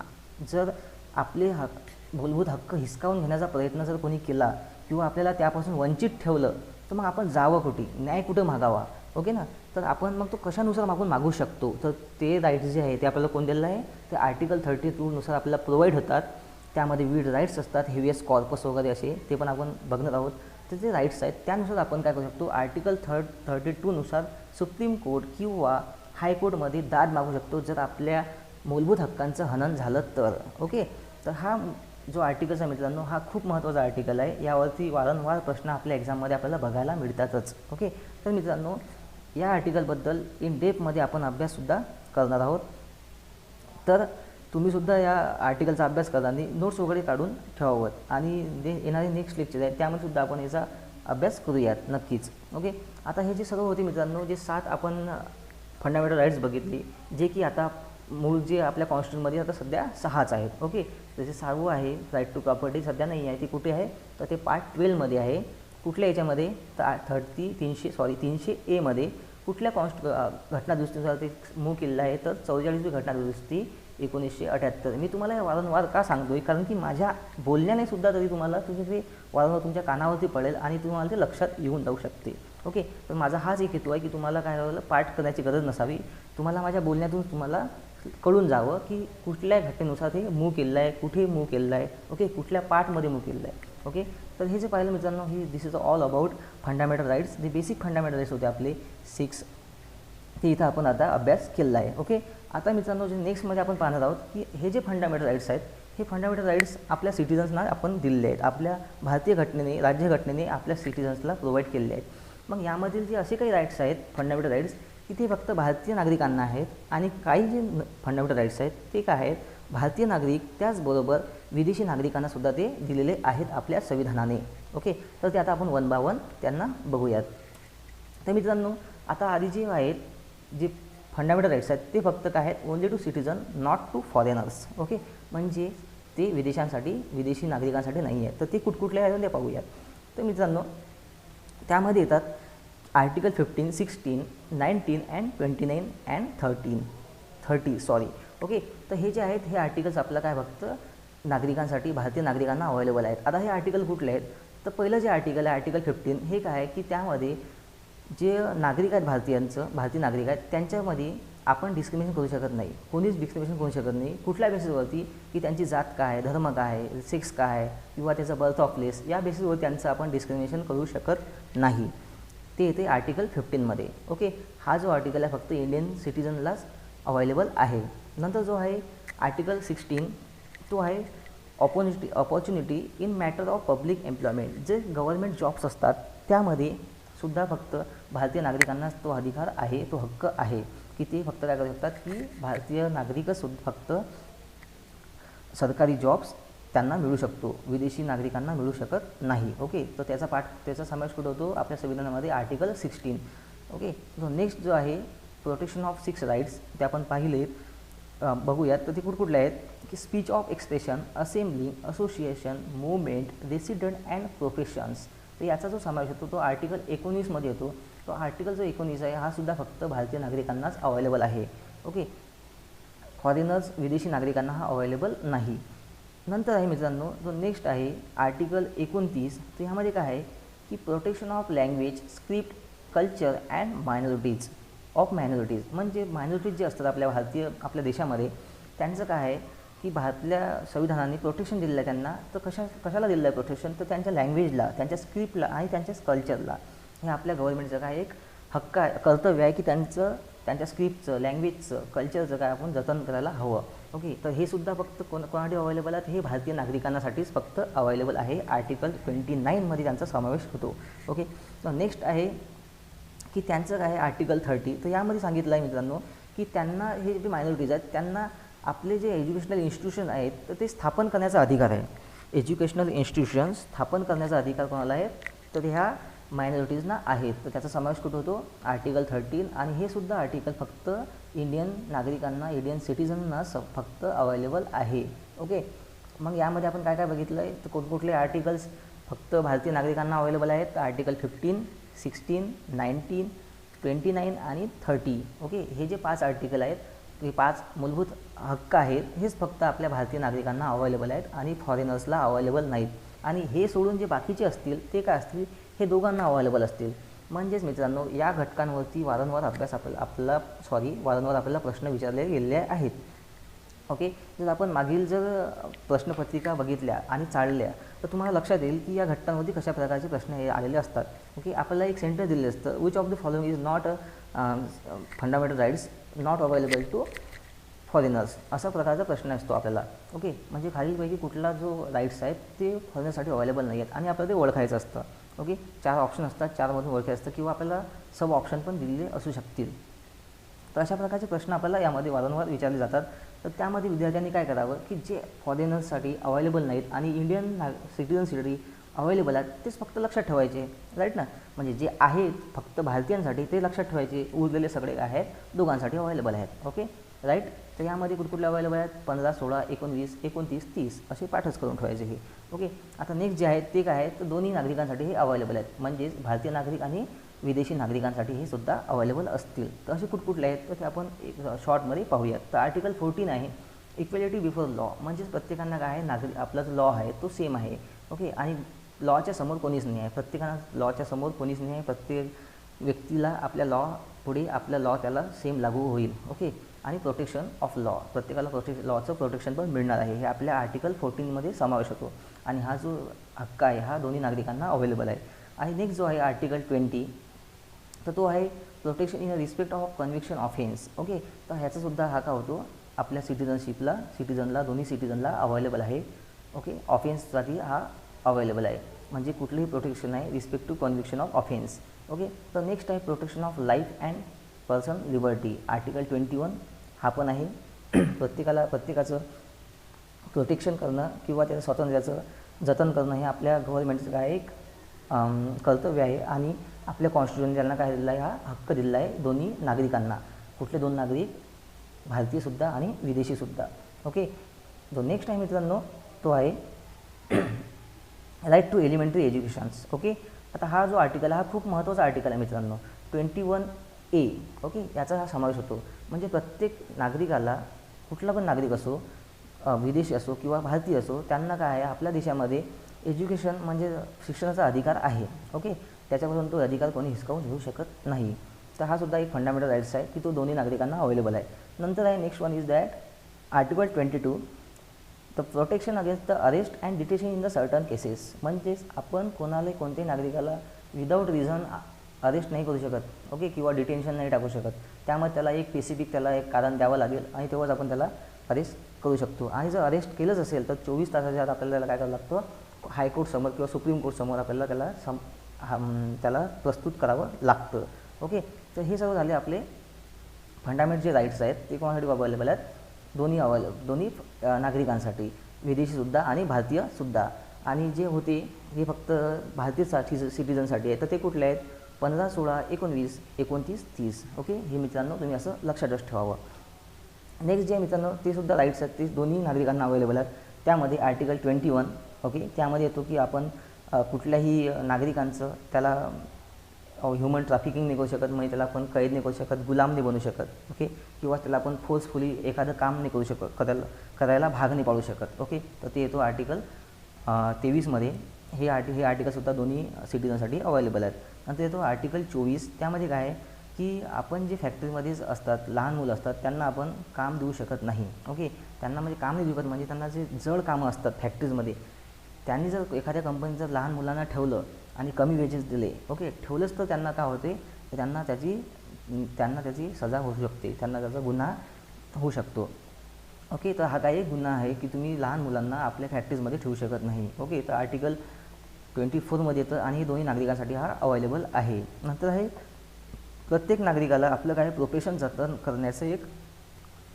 जर आपले मूलभूत हक्क हिसकावून घेण्याचा प्रयत्न जर कोणी केला किंवा आपल्याला त्यापासून वंचित ठेवलं, तर मग आपण जावं कुठे, न्याय कुठं मागावा. ओके ना, तर आपण मग तो कशानुसार आपण मागू शकतो, तर ते राईट्स जे आहे ते आपल्याला कोण दिलेलं आहे, ते आर्टिकल 32नुसार आपल्याला प्रोव्हाइड होतात. त्यामध्ये विविध राईट्स असतात, हेवियस कॉर्पस वगैरे असे, ते पण आपण बघणार आहोत. तर जे राईट्स आहेत त्यानुसार आपण काय करू शकतो, आर्टिकल 32नुसार सुप्रीम कोर्ट किंवा हायकोर्टमध्ये दाद मागू शकतो जर आपल्या मूलभूत हक्कांचं हनन झालं तर. ओके, तर हा जो आर्टिकल आहे मित्रांनो, हा खूप महत्त्वाचा आर्टिकल आहे. यावरती वारंवार प्रश्न आपल्या एक्झाममध्ये आपल्याला बघायला मिळतातच. ओके, तर मित्रांनो या आर्टिकलबद्दल इन डेप्थमध्ये आपण अभ्याससुद्धा करणार आहोत. तर तुम्हीसुद्धा या आर्टिकलचा अभ्यास करताना नोट्स वगैरे काढून ठेवावं. आणि जे येणारे नेक्स्ट लेक्चर आहे त्यामध्ये सुद्धा आपण याचा अभ्यास करूयात नक्कीच. ओके, आता हे जे सर्व होते मित्रांनो, जे 7 आपण फंडामेंटल राईट्स बघितली, जे की आता मूळ जे आपल्या कॉन्स्टिट्यूशनमध्ये आता सध्या 6च आहेत. ओके, जसे 6वं आहे राईट टू प्रॉपर्टी, सध्या नाही आहे, ती कुठे आहे, तर ते पार्ट 12मध्ये आहे. कुठल्या याच्यामध्ये, तर 300A मध्ये कुठल्या घटना दुरुस्तीनुसार ते मूव्ह केलेलं आहे, तर 44वी घटना दुरुस्ती 1978. मी तुम्हाला हे वारंवार का सांगतो आहे, कारण की माझ्या बोलण्याने सुद्धा तरी तुम्हाला तुम्ही ते वारंवार तुमच्या कानावरती पडेल आणि तुम्हाला ते लक्षात येऊन जाऊ शकते. ओके, तर माझा हाच एक हेतू आहे की तुम्हाला काय झालं, पाठ करण्याची गरज नसावी, तुम्हाला माझ्या बोलण्यातून तुम्हाला कळून जावं की कुठल्या घटनेनुसार ते मूव्ह केलेलं आहे, कुठे मूव्ह केलेलं आहे. ओके, कुठल्या पार्टमध्ये मूव्ह केलेलं आहे. ओके, तर हे जे पाहिलं मित्रांनो, ही this is all about fundamental rights. जे बेसिक फंडामेंटल राईट्स होते आपले 6, ते इथं आपण आता अभ्यास केलेला आहे. ओके, आता मित्रांनो जे नेक्स्टमध्ये आपण पाहणार आहोत की हे जे फंडामेंटल राईट्स आहेत, हे फंडामेंटल राईट्स आपल्या सिटिझन्सना आपण दिलेले आहेत. आपल्या भारतीय घटनेने, राज्यघटनेने आपल्या सिटिझन्सला प्रोव्हाइड केलेले आहेत. मग यामधील जे असे काही राईट्स आहेत फंडामेंटल राईट्स, की ते फक्त भारतीय नागरिकांना आहेत. आणि काही जे फंडामेंटल राईट्स आहेत ते काय आहेत, भारतीय नागरिक त्याचबरोबर विदेशी नागरिकांना सुद्धा ते दिलेले आहेत आपल्या संविधानाने. ओके, तर ते आता आपण 1 by 1 त्यांना बघूयात. तर मित्रांनो आता आधी जे आहेत जे फंडामेंटल राईट्स आहेत ते फक्त काय आहेत, only to citizen not to foreigners. Okay, म्हणजे ते विदेशांसाठी, विदेशी नागरिकांसाठी नाही आहे. तर ते कुठकुठले आहेत ते पाहूयात. तर मित्रांनो त्यामध्ये येतात आर्टिकल 15, 16, 19 अँड 29 अँड 30. ओके, तर हे जे आहेत हे आर्टिकल्स आपलं काय फक्त नागरिकांसाठी, भारतीय नागरिकांना अवेलेबल आहेत. आता हे आर्टिकल कुठले आहेत, तर पहिलं जे आर्टिकल आहे आर्टिकल 15, हे काय आहे की त्यामध्ये जे नागरिक आहेत भारतीय नागरिक आहेत त्यांच्यामध्ये आपण डिस्क्रिमिनेशन करू शकत नाही, कोणीच डिस्क्रिमिनेशन करू शकत नाही. कुठल्या बेसिसवरती, की त्यांची जात काय आहे, धर्म काय आहे, सेक्स काय आहे, किंवा त्याचं बर्थ ऑफ प्लेस, या बेसिसवर त्यांचं आपण डिस्क्रिमिनेशन करू शकत नाही. ते येते आर्टिकल 15मध्ये. ओके, हा जो आर्टिकल आहे फक्त इंडियन सिटिझनलाच अवेलेबल आहे. नंतर जो आहे आर्टिकल 16, तो आहे opportunity in matter of public employment. जे गव्हर्नमेंट जॉब्स असतात त्यामध्ये सुद्धा फक्त भारतीय नागरिकांनाच तो अधिकार आहे, तो हक्क आहे की ते फक्त काय करू शकतात, की भारतीय नागरिकच सुद्धा फक्त सरकारी जॉब्स त्यांना मिळू शकतो, विदेशी नागरिकांना मिळू शकत नाही. ओके, तर त्याचा समावेश कुठं होतो आपल्या संविधानामध्ये आर्टिकल 16. ओके, तो नेक्स्ट जो आहे प्रोटेक्शन ऑफ 6 राईट्स, ते आपण पाहिले बघूयात. तर ते कुठले आहेत, की speech of expression, assembly, association, movement, resident and professions. तर याचा जो समावेश होतो तो आर्टिकल 19मध्ये येतो. तो आर्टिकल जो 19 आहे हा सुद्धा फक्त भारतीय नागरिकांनाच अवेलेबल आहे. ओके, फॉरेनर्स विदेशी नागरिकांना हा अवेलेबल नाही. नंतर आहे मित्रांनो जो नेक्स्ट आहे आर्टिकल 29. तर ह्यामध्ये काय आहे की protection of language, script, culture and minorities of minorities. म्हणजे मायनॉरिटीज जे असतात आपल्या देशामध्ये त्यांचं काय आहे की भारतीय संविधानाने प्रोटेक्शन दिलेलं आहे त्यांना. तर कशाला दिलेलं आहे प्रोटेक्शन? तर त्यांच्या लँग्वेजला, त्यांच्या स्क्रिप्टला आणि त्यांच्या कल्चरला. हे आपल्या गव्हर्नमेंटचं काय एक हक्क आहे, कर्तव्य आहे की त्यांच्या स्क्रिप्टचं, लँग्वेजचं, कल्चरचं काय आपण जतन करायला हवं. ओके, तर हे सुद्धा फक्त कोणासाठी अवेलेबल आहेत? हे भारतीय नागरिकांसाठीच फक्त अवेलेबल आहे. आर्टिकल 29मध्ये त्यांचा समावेश होतो. ओके, तर नेक्स्ट आहे की त्यांचं काय आहे आर्टिकल 30. तर यामध्ये सांगितलं आहे मित्रांनो की त्यांना हे जे मायनॉरिटीज आहेत त्यांना आपले जे एज्युकेशनल इन्स्टिट्यूशन आहेत तर ते स्थापन करण्याचा अधिकार आहे. एज्युकेशनल इन्स्टिट्यूशन्स स्थापन करण्याचा अधिकार कोणाला आहे? तर ह्या मायनॉरिटीजना आहेत. तर त्याचा समावेश कुठं होतो? आर्टिकल 13. आणि हे सुद्धा आर्टिकल फक्त इंडियन नागरिकांना, इंडियन सिटीजनना फक्त अवेलेबल आहे. ओके, मग यामध्ये आपण काय काय बघितलं आहे? तर कोणकुठले आर्टिकल्स फक्त भारतीय नागरिकांना अवेलेबल आहेत? तर आर्टिकल 15, 16, 19, 29 आणि 30. ओके, हे जे 5 आर्टिकल आहेत, हे 5 मूलभूत हक्क आहेत, हेच फक्त आपल्या भारतीय नागरिकांना अवेलेबल आहेत आणि फॉरेनर्सला अवेलेबल नाहीत. आणि हे सोडून जे बाकीचे असतील ते काय असतील? हे दोघांना अवेलेबल असतील. म्हणजेच मित्रांनो या घटकांवरती वारंवार आपल्याला प्रश्न विचारले गेलेले आहेत. ओके, जर आपण मागील प्रश्नपत्रिका बघितल्या आणि चाळल्या तर तुम्हाला लक्षात येईल की या घटकांवरती कशा प्रकारचे प्रश्न हे आलेले असतात. ओके, आपल्याला एक सेंटेन्स दिलेलं असतं, which of the following is not fundamental rights not available to foreigners, असा प्रकारचा प्रश्न असतो आपल्याला. ओके, म्हणजे खालीलपैकी कुठला जो राईट्स आहेत ते फॉरेनर्ससाठी अवेलेबल नाही आहेत आणि आपल्याला ते ओळखायचं असतं. ओके, 4 ऑप्शन असतात, 4मधून ओळखायचं असतं किंवा आपल्याला सब ऑप्शन पण दिलेले असू शकतील. तर अशा प्रकारचे प्रश्न आपल्याला यामध्ये वारंवार विचारले जातात. तर त्यामध्ये विद्यार्थ्यांनी काय करावं की जे फॉरेनर्ससाठी अवेलेबल नाहीत आणि इंडियन सिटीजनसाठी अवेलेबल आहेत तेच फक्त लक्षात ठेवायचे. राईट ना, म्हणजे जे आहेत फक्त भारतीयांसाठी ते लक्षात ठेवायचे, उरलेले सगळे आहेत दोघांसाठी अवेलेबल आहेत. Okay, right. तर यामध्ये कुठकुठले अवेलेबल आहेत? 15, 16, 19, 29, 30 असे पाठच करून ठेवायचे हे. ओके, आता नेक्स्ट जे आहेत ते काय आहेत? तर दोन्ही नागरिकांसाठी हे अवेलेबल आहेत. म्हणजेच भारतीय नागरिक आणि विदेशी नागरिकांसाठी हे सुद्धा अवेलेबल असतील. तर असे कुठकुठले आहेत तर ते आपण एक शॉर्टमध्ये पाहूयात. तर आर्टिकल 14 आहे इक्वेलिटी बिफोर लॉ. म्हणजेच प्रत्येकांना काय आहे, आपला जो लॉ आहे तो सेम आहे. ओके, आणि लॉच्या समोर कोणीच नाही आहे. प्रत्येकांना लॉच्या समोर कोणीच नाही आहे. प्रत्येक व्यक्तीला आपल्या लॉ पुढे आपल्या लॉ त्याला सेम लागू होईल. ओके, आणि प्रोटेक्शन ऑफ लॉ, प्रत्येकाला लॉचं प्रोटेक्शन पण मिळणार आहे. हे आपल्या आर्टिकल 14मध्ये समावेश होतो. आणि हा जो हक्क आहे हा दोन्ही नागरिकांना अवेलेबल आहे. आणि नेक्स्ट जो आहे आर्टिकल 20 तर तो आहे protection in respect of conviction offence. Okay, तर ह्याचासुद्धा हा का होतो आपल्या सिटीजनला दोन्ही सिटीजनला अवेलेबल आहे. ओके, ऑफेन्ससाठी हा अवेलेबल आहे. म्हणजे कुठलंही प्रोटेक्शन आहे respect to conviction of offence. Okay, तर नेक्स्ट आहे protection of life and person liberty. Article 21 हा पण आहे. प्रत्येकाचं प्रोटेक्शन करणं किंवा त्याच्या स्वातंत्र्याचं जतन करणं हे आपल्या गव्हर्नमेंटचं काय एक कर्तव्य आहे. आणि आपल्या कॉन्स्टिट्यूशन त्यांना काय दिलेला आहे? हा हक्क दिलेला आहे दोन्ही नागरिकांना. कुठले दोन नागरिक? भारतीयसुद्धा आणि विदेशीसुद्धा. ओके, जो नेक्स्ट आहे मित्रांनो तो आहे right to elementary educations. Okay, आता हा जो आर्टिकल हा खूप महत्त्वाचा आर्टिकल आहे मित्रांनो. 21A. ओके, याचा हा समावेश होतो. म्हणजे प्रत्येक नागरिकाला, कुठला पण नागरिक असो, विदेशी असो किंवा भारतीय असो, त्यांना काय आहे आपल्या देशामध्ये एज्युकेशन म्हणजे शिक्षणाचा अधिकार आहे. ओके, त्याच्यापासून तो अधिकार कोणी हिसकावून घेऊ शकत नाही. तर हा सुद्धा एक फंडामेंटल राईट्स आहे की तो दोन्ही नागरिकांना अवेलेबल आहे. नंतर आहे next one is that article 22 the protection against the arrest and detention in the certain cases. म्हणजेच आपण कोणत्याही नागरिकाला विदाऊट रिझन अरेस्ट नाही करू शकत. ओके, किंवा डिटेन्शन नाही टाकू शकत. त्यामुळे त्याला एक स्पेसिफिक एक कारण द्यावं लागेल आणि तेव्हाच आपण त्याला अरेस्ट करू शकतो. आणि जर अरेस्ट केलंच असेल तर 24 तासाच्या आत आपल्याला त्याला काय करावं लागतं? हायकोर्टसमोर किंवा सुप्रीम कोर्टसमोर आपल्याला त्याला प्रस्तुत करावं लागतं. ओके, तर हे सर्व झाले आपले फंडामेंटल जे राईट्स आहेत ते कोणासाठी अवेलेबल आहेत? दोन्ही नागरिकांसाठी, विदेशीसुद्धा आणि भारतीयसुद्धा. आणि जे होते हे फक्त भारतीय सिटीजनसाठी आहे. तर ते कुठले आहेत? 15, 16, 19, 29, 30. ओके, हे मित्रांनो तुम्ही असं लक्षातच ठेवावं. नेक्स्ट जे मित्रांनो ते सुद्धा राईट्स आहेत ते दोन्ही नागरिकांना अवेलेबल आहेत. त्यामध्ये आर्टिकल 21. ओके, त्यामध्ये येतो की आपण कुठल्याही नागरिकांचं त्याला ह्युमन ट्रॅफिकिंग नाही करू शकत, म्हणजे त्याला आपण कैद नाही करू शकत, गुलाम नाही बनवू शकत, ओके, किंवा त्याला आपण फोर्सफुली एखादं काम नाही करू शकत, करायला भाग नाही पाडू शकत, ओके. तर ते येतो आर्टिकल 23मध्ये. हे आर्टिकलसुद्धा दोन्ही सिटीजनसाठी अवेलेबल आहेत. नंतर येतो आर्टिकल 24. त्यामध्ये काय आहे की आपण जे फॅक्टरीमध्येच असतात, लहान मुलं असतात, त्यांना आपण काम देऊ शकत नाही, ओके. त्यांना म्हणजे काम नाही देऊ शकत, म्हणजे त्यांना जे जड कामं असतात फॅक्टरीजमध्ये, त्यांनी जर एखाद्या कंपनीत जर लहान मुलांना ठेवलं आणि कमी वेजेस दिले, ओके, ठेवलंच, तर त्यांना काय होते, त्यांना त्याची सजा होऊ शकते, त्यांना त्याचा गुन्हा होऊ शकतो, ओके. तर हा काय एक गुन्हा आहे की तुम्ही लहान मुलांना आपल्या फॅक्टरीजमध्ये ठेवू शकत नाही, ओके. तर आर्टिकल 24मध्ये येतं आणि हे दोन्ही नागरिकांसाठी हा अवेलेबल आहे. नंतर आहे प्रत्येक नागरिकाला आपलं काय प्रोफेशन जतन करण्याचं एक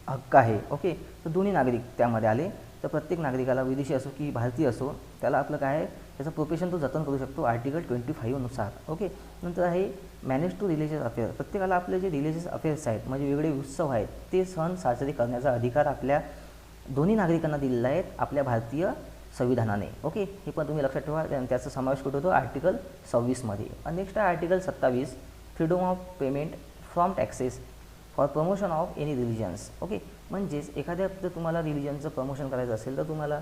हक्क आहे, ओके. तर दोन्ही नागरिक त्यामध्ये आले. तर प्रत्येक नागरिकाला, विदेशी असो की भारतीय असो, त्याला आपलं काय आहे, त्याचं प्रोफेशन तो जतन करू शकतो आर्टिकल 25नुसार, ओके. नंतर आहे मॅनेज टू रिलिजियस अफेअर. प्रत्येकाला आपले जे रिलिजियस अफेअर्स आहेत, म्हणजे वेगळे उत्सव आहेत, ते सण साजरे करण्याचा अधिकार आपल्या दोन्ही नागरिकांना दिलेला आहे आपल्या भारतीय संविधानाने, ओके. हे पण तुम्ही लक्षात ठेवा. त्याचा समावेश कुठं होतो, आर्टिकल 26मध्ये. नेक्स्ट आहे article 27, freedom of payment from taxes for promotion of any religions, okay. म्हणजेच एखाद्या जर तुम्हाला रिलिजनचं प्रमोशन करायचं असेल, तर तुम्हाला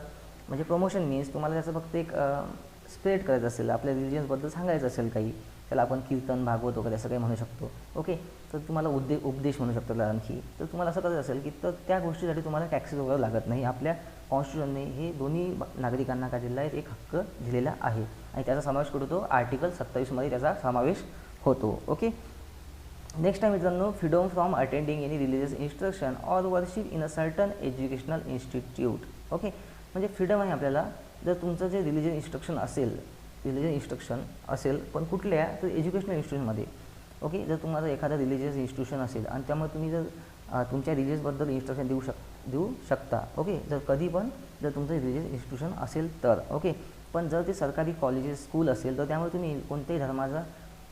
म्हणजे प्रमोशन मीन्स तुम्हाला त्याचं फक्त एक स्प्रेड करायचं असेल, आपल्या रिलिजन्सबद्दल सांगायचं असेल काही, त्याला आपण कीर्तन, भागवत वगैरे असं काही म्हणू शकतो, ओके. तर तुम्हाला उपदेश म्हणू शकतो त्याला आणखी. तर तुम्हाला असं करायचं असेल की तर त्या गोष्टीसाठी तुम्हाला टॅक्सेस वगैरे लागत नाही. आपल्या कॉन्स्टिट्यूशनने हे दोन्ही नागरिकांना काय दिलेला आहे, एक हक्क दिलेला आहे आणि त्याचा समावेश कुठं होतो, आर्टिकल 27मध्ये त्याचा समावेश होतो, ओके. नेक्स्ट आहे मित्रांनो, freedom from attending any religious instruction or worship in a certain educational institute, okay. म्हणजे फ्रीडम आहे आपल्याला, जर तुमचं जे रिलिजियस इन्स्ट्रक्शन असेल पण कुठल्या, तर एज्युकेशनल इन्स्टिट्यूशनमध्ये, ओके. जर तुम्हाला एखादं रिलिजियस इन्स्टिट्यूशन असेल आणि त्यामुळे तुम्ही जर तुमच्या रिलिजियसबद्दल इन्स्ट्रक्शन देऊ शकता, ओके. जर कधी पण जर तुमचं रिलिजियस इन्स्टिट्यूशन असेल तर, ओके. पण जर ते सरकारी कॉलेजेस, स्कूल असेल, तर त्यामुळे तुम्ही कोणत्याही धर्माचा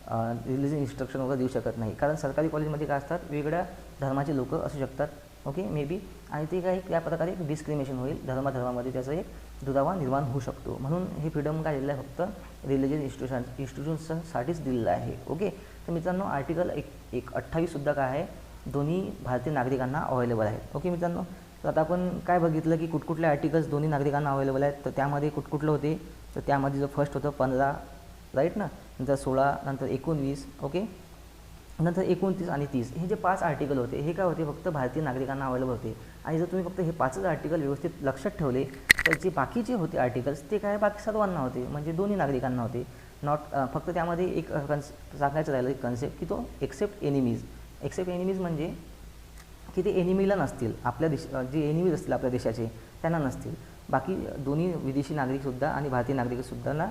रिलिजियस इन्स्ट्रक्शन वगैरे देऊ शकत नाही. कारण सरकारी कॉलेजमध्ये काय असतात, वेगळ्या धर्माचे लोक असू शकतात, ओके, मे बी, आणि ते काही त्या प्रकारे एक डिस्क्रिमिनेशन होईल, धर्मामध्ये त्याचा एक दुरावा निर्माण होऊ शकतो. म्हणून हे फ्रीडम काय दिलेलं आहे, फक्त रिलिजियस इन्स्टिट्यूशनसाठीच दिलेलं आहे, ओके. तर मित्रांनो, आर्टिकल 28सुद्धा काय आहे, दोन्ही भारतीय नागरिकांना अवेलेबल आहेत, ओके मित्रांनो. तर आता आपण काय बघितलं की कुठकुठले आर्टिकल्स दोन्ही नागरिकांना अवेलेबल आहेत. तर त्यामध्ये कुठकुठलं होते, तर त्यामध्ये जो फर्स्ट होतं 15, राईट ना, नंतर 16, नंतर 19, ओके, नंतर 29 आणि 30. हे जे 5 आर्टिकल होते, हे काय होते, फक्त भारतीय नागरिकांना अवेलेबल होते. आणि जर तुम्ही फक्त हे 5च आर्टिकल व्यवस्थित लक्षात ठेवले, तर जे बाकीचे होते आर्टिकल्स, ते काय बाकी सर्वांना होते, म्हणजे दोन्ही नागरिकांना होते. फक्त त्यामध्ये एक सांगायचं राहिलं एक कन्सेप्ट, की तो एक्सेप्ट एनिमीज म्हणजे की ते एनिमीला नसतील, आपल्या जे एनिमीज असतील आपल्या देशाचे, त्यांना नसतील. बाकी दोन्ही विदेशी नागरिकसुद्धा आणि भारतीय नागरिकसुद्धा ना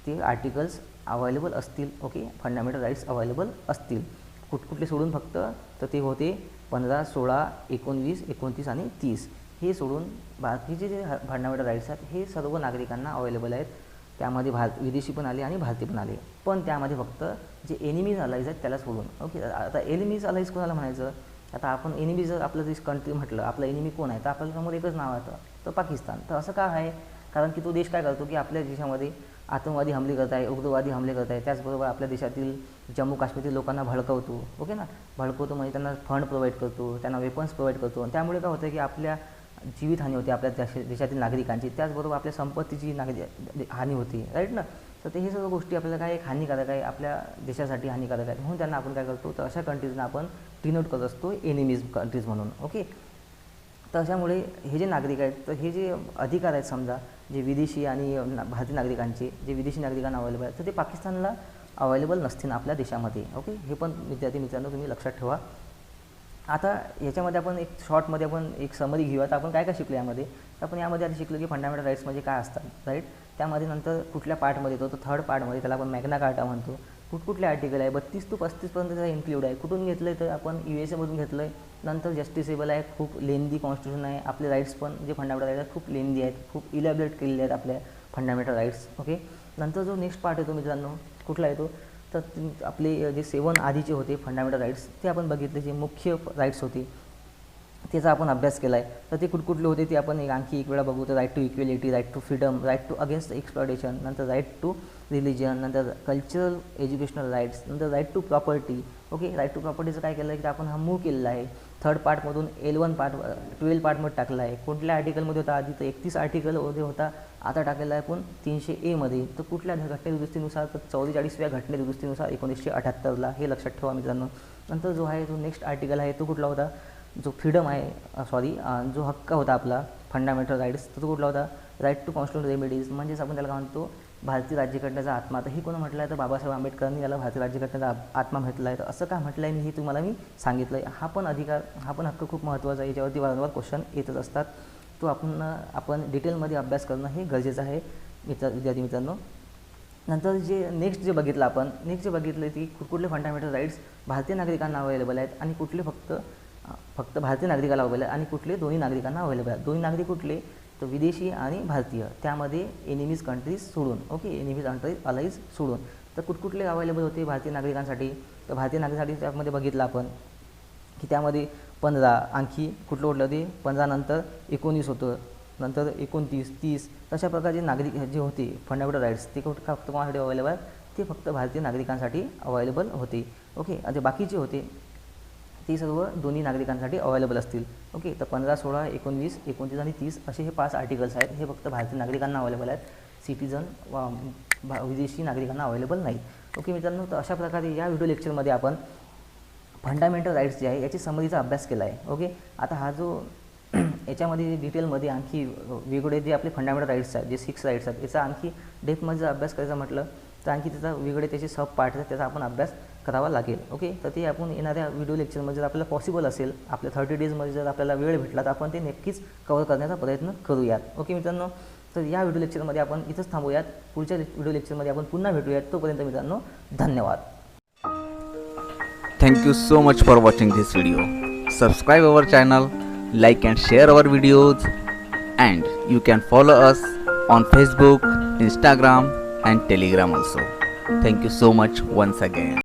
ते आर्टिकल्स अवेलेबल असतील, ओके. फंडामेंटल राईट्स अवेलेबल असतील. कुठले सोडून फक्त, तर ते होते 15, 16, 19, 29 आणि 30. हे सोडून बाकीचे जे फंडामेंटल राईट्स आहेत, हे सर्व नागरिकांना अवेलेबल आहेत. त्यामध्ये विदेशी पण आले आणि भारतीय पण आले. पण त्यामध्ये फक्त जे एनिमीज अलाईज आहेत त्याला सोडून, ओके. आता एनिमीज अलाईज कोणाला म्हणायचं, आता आपण एनिमी जर आपलं जे कंट्री म्हटलं, आपला एनिमी कोण आहे, तर आपल्यासमोर एकच नाव आहे, तर पाकिस्तान. तर असं का आहे, कारण की तो देश काय करतो की आपल्या देशामध्ये आतंकवादी हमले करत आहे, उग्रवादी हमले करत आहे, त्याचबरोबर आपल्या देशातील जम्मू काश्मीरतील लोकांना भडकवतो, ओके ना. भडकवतो म्हणजे त्यांना फंड प्रोव्हाइड करतो, त्यांना वेपन्स प्रोव्हाइड करतो. आणि त्यामुळे काय होतं की आपल्या जीवितहानी होते आपल्या देशातील नागरिकांची, त्याचबरोबर आपल्या संपत्तीची हानी होती, राईट ना. तर ते हे सर्व गोष्टी आपल्याला काय एक हानिकारक आहे, आपल्या देशासाठी हानिकारक आहे. म्हणून त्यांना आपण काय करतो, तर अशा कंट्रीजना आपण डिनोट करत असतो एनिमीज कंट्रीज म्हणून, ओके. तर अशामुळे हे जे नागरिक आहेत, तर हे जे अधिकार आहेत समजा, जे विदेशी आणि भारतीय नागरिकांचे, जे विदेशी नागरिकांना अवेलेबल आहेत, तर ते पाकिस्तानला अवेलेबल नसतील आपल्या देशामध्ये, ओके. हे पण विद्यार्थी मित्रांनो तुम्ही लक्षात ठेवा. आता याच्यामध्ये आपण एक शॉर्टमध्ये आपण एक समरी घेऊया. तर आपण काय काय शिकलो यामध्ये, तर आपण यामध्ये आधी शिकलो की फंडामेंटल राईट्स म्हणजे काय असतात, राईट. त्यामध्ये नंतर कुठल्या पार्टमध्ये येतो, तर थर्ड पार्टमध्ये, त्याला आपण मॅग्ना कार्टा म्हणतो. कुठले आर्टिकल आहे, 32 ते 35पर्यंत त्याचा इन्क्लूड आहे. कुठून घेतलं आहे, तर आपण USA मधून घेतलं आहे. नंतर जस्टिसेबल आहे, खूप लेंदी कॉन्स्टिट्यूशन आहे. आपले राईट्स पण जे फंडामेंटल राईट्स आहेत खूप लेंदी आहेत, खूप इलॅबरेट केलेले आहेत आपल्या फंडामेंटल राईट्स, ओके. नंतर जो नेक्स्ट पार्ट येतो मित्रांनो, कुठला येतो, तर आपले जे 7 आधीचे होते फंडामेंटल राईट्स, ते आपण बघितले, जे मुख्य राईट्स होती. त्याचा आपण अभ्यास केला आहे. तर ते कुठले होते ते आपण आणखी एक वेळा बघू. तर right to equality, right to freedom, right to against exploitation, नंतर राईट टू रिलिजन, नंतर कल्चरल एज्युकेशनल राईट्स, नंतर right to property. Okay, right to प्रॉपर्टीचं काय केलं आहे की आपण हा मूव्ह केलेला आहे. थर्ड पार्टमधून L1 पार्ट 12 पार्टमध्ये टाकला आहे. कुठल्या आर्टिकलमध्ये होता आधी? तर 31 आर्टिकलमध्ये होता, आता टाकलेला आहे आपण 300A मध्ये. तर कुठल्या घटनेदुरुस्तीनुसार? तर 44व्या घटनेदुरुस्तीनुसार 1978ला. हे लक्षात ठेवा मित्रांनो. नंतर जो आहे जो नेक्स्ट आर्टिकल आहे तो कुठला होता? जो फ्रीडम आहे जो हक्क होता आपला फंडामेंटल राईट्स, तर तो कुठला होता? राईट टू कॉन्स्टिट्यूशनल रेमेडीज, म्हणजेच आपण त्याला काय म्हणतो भारतीय राज्यघटनेचा आत्मा. तर हे कोण म्हटलं आहे? तर बाबासाहेब आंबेडकरांनी याला भारतीय राज्यघटनेचा आत्मा म्हटलं आहे. तर असं का म्हटलं आहे मी हे तुम्हाला सांगितलं आहे. हा पण हक्क खूप महत्त्वाचा आहे, याच्यावरती वारंवार क्वेश्चन येतच असतात. तो आपण डिटेलमध्ये अभ्यास करणं हे गरजेचं आहे विद्यार्थी मित्रांनो. नंतर नेक्स्ट जे बघितलं की कुठले फंडामेंटल राईट्स भारतीय नागरिकांना अवेलेबल आहेत आणि कुठले फक्त भारतीय नागरिकाला अवेलेबल आहे आणि कुठले दोन्ही नागरिकांना अवेलेबल आहेत. दोन्ही नागरिक कुठले? तर विदेशी आणि भारतीय, त्यामध्ये एनिमीज कंट्रीज सोडून. ओके, एनिमीज अलाईज सोडून. तर कुठले अवेलेबल होते भारतीय नागरिकांसाठी? तर भारतीय नागरिकांसाठी त्यामध्ये बघितलं आपण की त्यामध्ये 15, आणखी कुठलं होते 15 नंतर 19 होतं, नंतर 29, 30. तशा प्रकारचे नागरिक जे होते फंडामेंटल राईट्स ते फक्त कोणासाठी अवेलेबल आहेत? ते फक्त भारतीय नागरिकांसाठी अवेलेबल होते. ओके, आणि बाकीचे होते ते सर्व दोन्ही नागरिकांसाठी अवेलेबल असतील. ओके, तर 15, 16, 19, 29 आणि 30 असे हे 5 आर्टिकल्स आहेत. हे फक्त भारतीय नागरिकांना अवेलेबल आहेत, सिटीजन विदेशी नागरिकांना अवेलेबल नाहीत. ओके मित्रांनो, तर अशा प्रकारे या व्हिडिओ लेक्चरमध्ये आपण फंडामेंटल राईट्स जे आहे याची समरीचा अभ्यास केला आहे. ओके, आता हा जो याच्यामध्ये डिटेलमध्ये आणखी वेगवेगळे जे आपले फंडामेंटल राईट्स आहेत, जे 6 राईट्स आहेत, याचा आणखी डेप्थमध्ये जर अभ्यास करायचा म्हटलं तर आणखी त्याचा वेगळे त्याचे सब पार्ट आहेत, त्याचा आपण अभ्यास करावा लागेल. ओके, तर ते आपण येणाऱ्या व्हिडिओ लेक्चरमध्ये जर आपल्याला पॉसिबल असेल, आपल्या 30 डेजमध्ये जर आपल्याला वेळ भेटला तर आपण ते नक्कीच कव्हर करण्याचा प्रयत्न करूयात. ओके मित्रांनो, तर या व्हिडिओ लेक्चरमध्ये आपण इथंच थांबूयात. पुढच्या व्हिडिओ लेक्चरमध्ये आपण पुन्हा भेटूयात. तोपर्यंत मित्रांनो धन्यवाद. Thank you so much for watching this video. Subscribe our channel, like and share our videos, and you can follow us on Facebook, Instagram and Telegram also. Thank you so much once again.